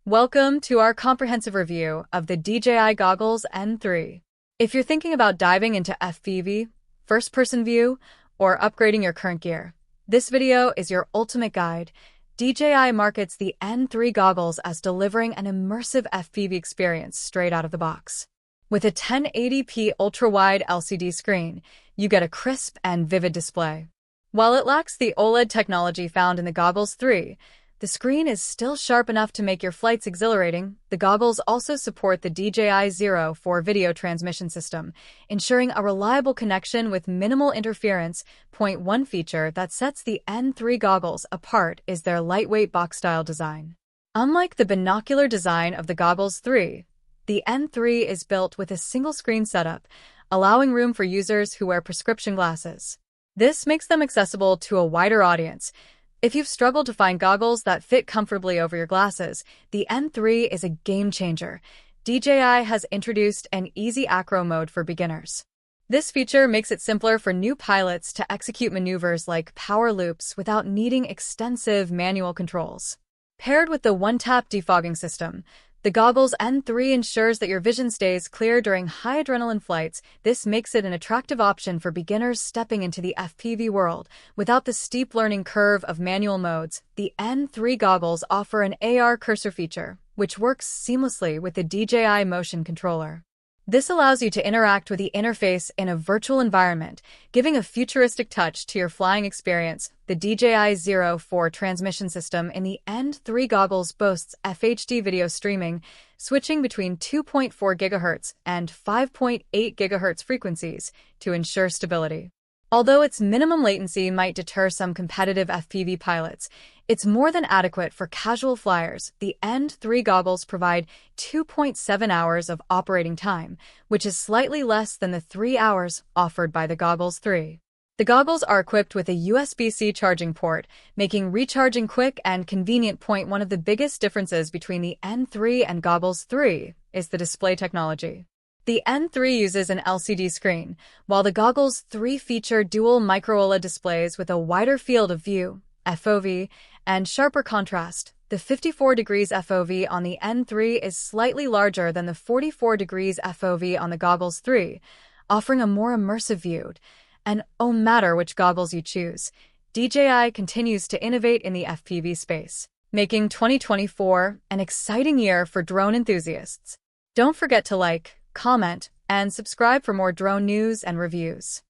Welcome to our comprehensive review of the DJI Goggles N3. If you're thinking about diving into FPV, first-person view, or upgrading your current gear, this video is your ultimate guide. DJI markets the N3 goggles as delivering an immersive FPV experience straight out of the box. With a 1080p ultra-wide LCD screen, you get a crisp and vivid display. While it lacks the OLED technology found in the Goggles 3, the screen is still sharp enough to make your flights exhilarating. The goggles also support the DJI Zero 4 video transmission system, ensuring a reliable connection with minimal interference. One feature that sets the N3 goggles apart is their lightweight box-style design. Unlike the binocular design of the Goggles 3, the N3 is built with a single-screen setup, allowing room for users who wear prescription glasses. This makes them accessible to a wider audience. If you've struggled to find goggles that fit comfortably over your glasses, the N3 is a game-changer. DJI has introduced an easy acro mode for beginners. This feature makes it simpler for new pilots to execute maneuvers like power loops without needing extensive manual controls. Paired with the one-tap defogging system, the Goggles N3 ensures that your vision stays clear during high adrenaline flights. This makes it an attractive option for beginners stepping into the FPV world. Without the steep learning curve of manual modes, the N3 goggles offer an AR cursor feature, which works seamlessly with the DJI motion controller. This allows you to interact with the interface in a virtual environment, giving a futuristic touch to your flying experience. The DJI Zero 4 transmission system in the N3 goggles boasts FHD video streaming, switching between 2.4 GHz and 5.8 GHz frequencies to ensure stability. Although its minimum latency might deter some competitive FPV pilots, it's more than adequate for casual flyers. The N3 goggles provide 2.7 hours of operating time, which is slightly less than the 3 hours offered by the Goggles 3. The goggles are equipped with a USB-C charging port, making recharging quick and convenient. One of the biggest differences between the N3 and Goggles 3 is the display technology. The N3 uses an LCD screen, while the Goggles 3 feature dual micro-OLED displays with a wider field of view, FOV, and sharper contrast. The 54 degrees FOV on the N3 is slightly larger than the 44 degrees FOV on the Goggles 3, offering a more immersive view. And no matter which goggles you choose, DJI continues to innovate in the FPV space, making 2024 an exciting year for drone enthusiasts. Don't forget to like, comment, and subscribe for more drone news and reviews.